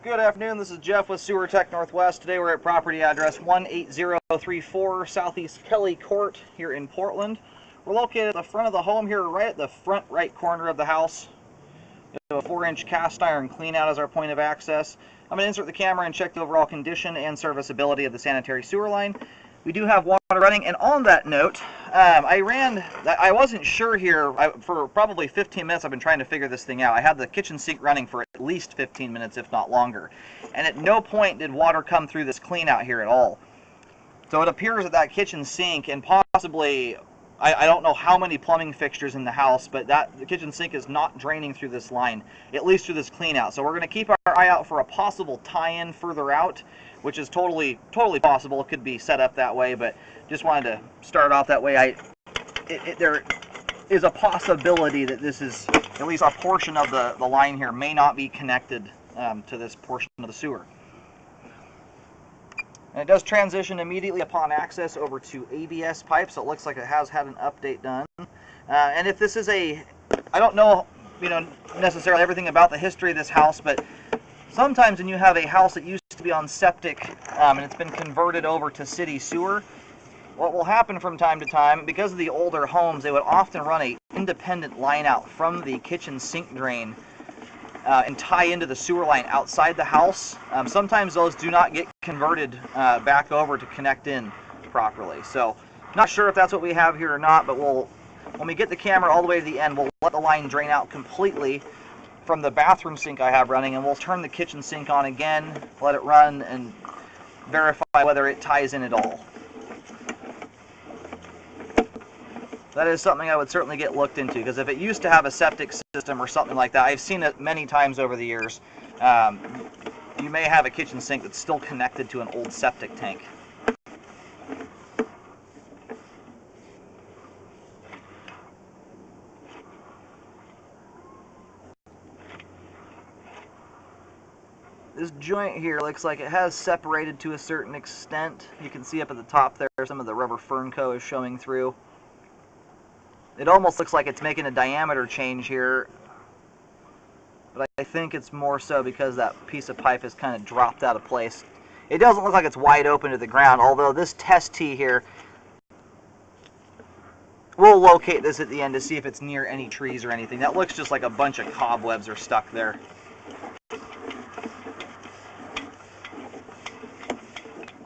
Good afternoon, this is Jeff with Sewer Tech Northwest. Today we're at property address 18034 Southeast Kelly Court here in Portland. We're located at the front of the home here, right at the front right corner of the house. We have a 4-inch cast iron clean out as our point of access. I'm going to insert the camera and check the overall condition and serviceability of the sanitary sewer line. We do have water running, and on that note, I wasn't sure here, for probably 15 minutes I've been trying to figure this thing out. I had the kitchen sink running for at least 15 minutes, if not longer, and at no point did water come through this clean out here at all. So it appears that kitchen sink, and possibly, I don't know how many plumbing fixtures in the house, but the kitchen sink is not draining through this line, at least through this clean out. So we're going to keep our eye out for a possible tie-in further out, which is totally possible. It could be set up that way, but just wanted to start off that way. There is a possibility that this is, at least a portion of the line here may not be connected to this portion of the sewer. And it does transition immediately upon access over to ABS pipe, so it looks like it has had an update done. And if this is I don't know, necessarily everything about the history of this house, but sometimes when you have a house that used to be on septic and it's been converted over to city sewer, what will happen from time to time, because of the older homes, they would often run an independent line out from the kitchen sink drain and tie into the sewer line outside the house. Sometimes those do not get converted back over to connect in properly. So, not sure if that's what we have here or not, but when we get the camera all the way to the end, we'll let the line drain out completely from the bathroom sink I have running, and we'll turn the kitchen sink on again, let it run, and verify whether it ties in at all. That is something I would certainly get looked into, because if it used to have a septic system or something like that, I've seen it many times over the years. You may have a kitchen sink that's still connected to an old septic tank. This joint here looks like it has separated to a certain extent. You can see up at the top there some of the rubber Fernco is showing through. It almost looks like it's making a diameter change here, but I think it's more so because that piece of pipe has kind of dropped out of place. It doesn't look like it's wide open to the ground, although this test tee here, we'll locate this at the end to see if it's near any trees or anything. That looks just like a bunch of cobwebs are stuck there.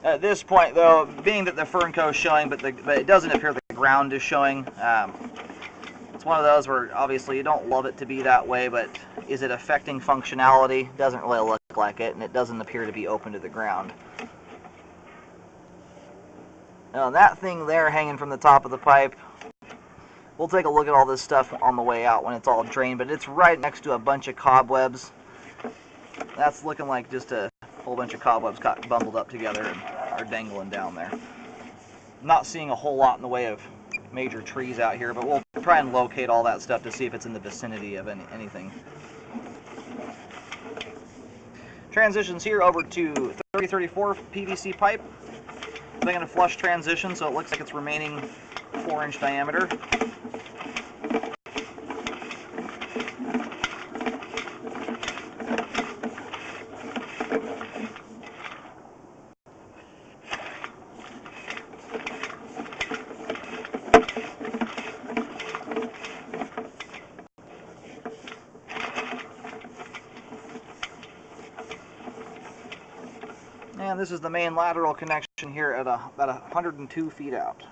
At this point, though, being that the Fernco is showing, but it doesn't appear the ground is showing, it's one of those where obviously you don't love it to be that way, but is it affecting functionality? Doesn't really look like it, and it doesn't appear to be open to the ground. Now, that thing there hanging from the top of the pipe, we'll take a look at all this stuff on the way out when it's all drained, but it's right next to a bunch of cobwebs. That's looking like just a whole bunch of cobwebs got bundled up together and are dangling down there. Not seeing a whole lot in the way of major trees out here, but we'll try and locate all that stuff to see if it's in the vicinity of anything. Transitions here over to 3034 PVC pipe. I'm going to flush transition, so it looks like it's remaining 4-inch diameter. And this is the main lateral connection here at about 102 feet out.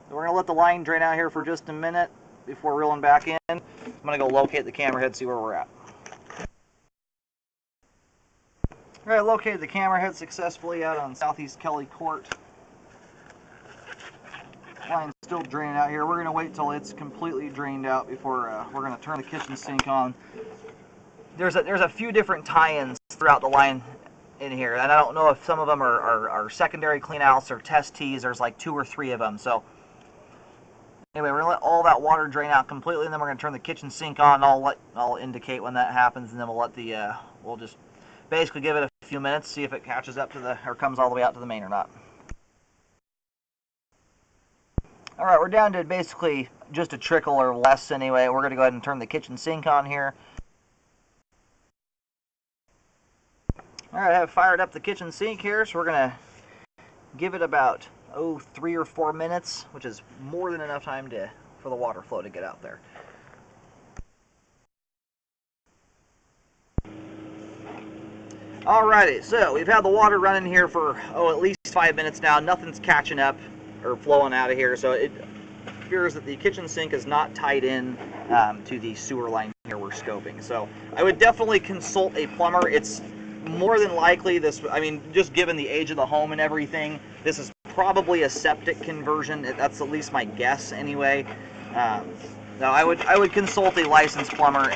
So we're going to let the line drain out here for just a minute before reeling back in. I'm going to go locate the camera head, see where we're at. Alright, located the camera head successfully out on Southeast Kelly Court. Line's still draining out here. We're going to wait till it's completely drained out before we're going to turn the kitchen sink on. There's a few different tie-ins throughout the line in here, and I don't know if some of them are secondary cleanouts or test tees. There's like 2 or 3 of them. So anyway, we're gonna let all that water drain out completely, and then we're gonna turn the kitchen sink on. I'll indicate when that happens, and then we'll just basically give it a few minutes, see if it catches up to or comes all the way out to the main or not. All right, we're down to basically just a trickle or less anyway. We're gonna go ahead and turn the kitchen sink on here. Alright, I have fired up the kitchen sink here, so we're going to give it about 3 or 4 minutes, which is more than enough time for the water flow to get out there. Alrighty, so we've had the water running here for at least 5 minutes now. Nothing's catching up or flowing out of here, so it appears that the kitchen sink is not tied in to the sewer line here we're scoping. So I would definitely consult a plumber. It's more than likely this, I mean, just given the age of the home and everything, this is probably a septic conversion. That's at least my guess anyway. No, I would consult a licensed plumber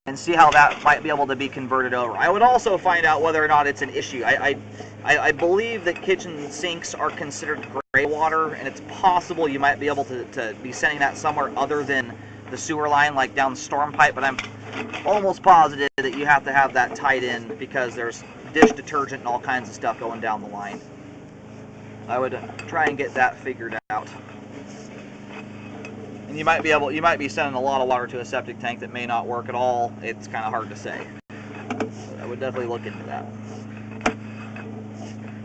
and see how that might be able to be converted over. I would also find out whether or not it's an issue. I believe that kitchen sinks are considered gray water, and it's possible you might be able to be sending that somewhere other than the sewer line, like down the storm pipe, but I'm almost positive that you have to have that tied in because there's dish detergent and all kinds of stuff going down the line. I would try and get that figured out. And you might be sending a lot of water to a septic tank that may not work at all. It's kind of hard to say. So I would definitely look into that.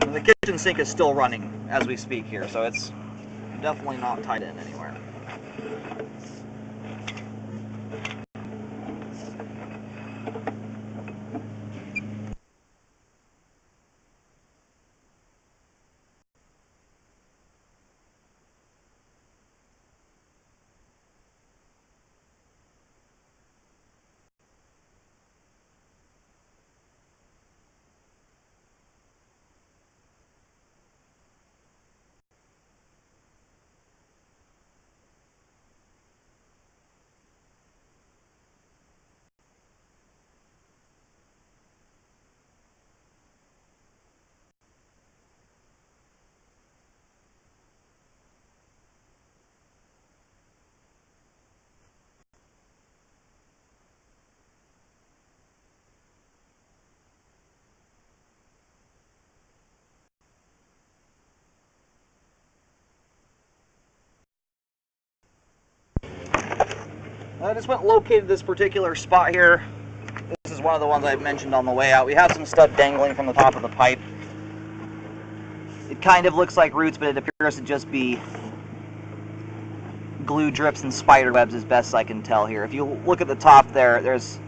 And the kitchen sink is still running as we speak here, so it's definitely not tied in anywhere. I just went and located this particular spot here. This is one of the ones I mentioned on the way out. We have some stuff dangling from the top of the pipe. It kind of looks like roots, but it appears to just be glue drips and spider webs as best I can tell here. If you look at the top there, there's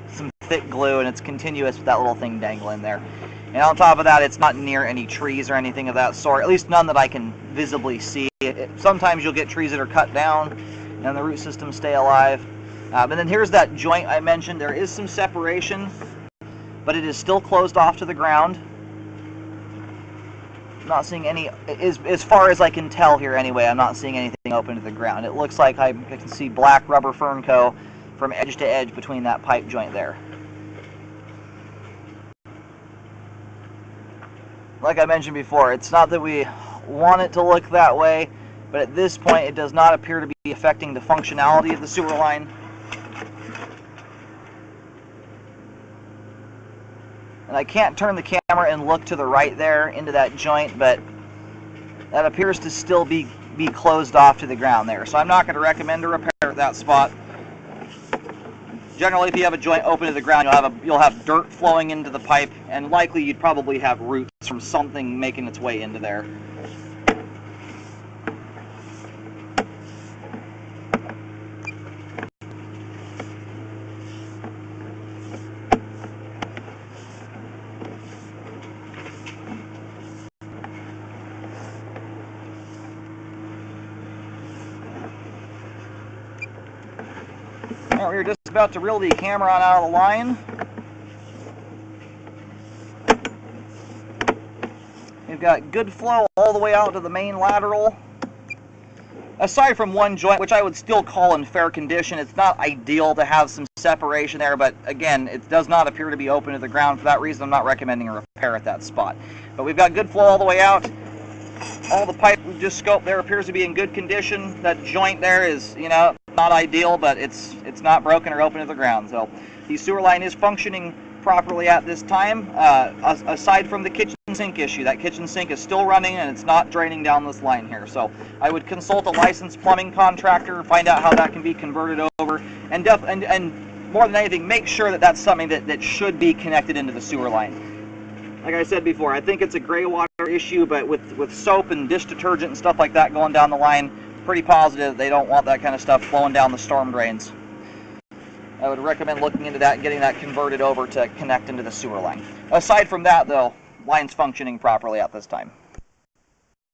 some thick glue and it's continuous with that little thing dangling there. And on top of that, it's not near any trees or anything of that sort, at least none that I can visibly see. Sometimes you'll get trees that are cut down and the root systems stay alive. And then here's that joint I mentioned. There is some separation, but it is still closed off to the ground. I'm not seeing any, as far as I can tell here anyway, I'm not seeing anything open to the ground. It looks like I can see black rubber fern coat from edge to edge between that pipe joint there. Like I mentioned before, it's not that we want it to look that way, but at this point it does not appear to be affecting the functionality of the sewer line. And I can't turn the camera and look to the right there into that joint, but that appears to still be closed off to the ground there. So I'm not going to recommend a repair at that spot. Generally, if you have a joint open to the ground, you'll have dirt flowing into the pipe, and likely you'd probably have roots from something making its way into there. Alright, we're just about to reel the camera on out of the line. We've got good flow all the way out to the main lateral. Aside from one joint, which I would still call in fair condition, it's not ideal to have some separation there, but again, it does not appear to be open to the ground. For that reason, I'm not recommending a repair at that spot. But we've got good flow all the way out. All the pipe we've just scoped there appears to be in good condition. That joint there is, not ideal, but it's not broken or open to the ground. So the sewer line is functioning properly at this time, aside from the kitchen sink issue. That kitchen sink is still running and it's not draining down this line here. So I would consult a licensed plumbing contractor, find out how that can be converted over, and more than anything, make sure that that's something that should be connected into the sewer line. Like I said before, I think it's a gray water issue, but with soap and dish detergent and stuff like that going down the line, pretty positive they don't want that kind of stuff flowing down the storm drains. I would recommend looking into that and getting that converted over to connect into the sewer line. Aside from that, though, line's functioning properly at this time.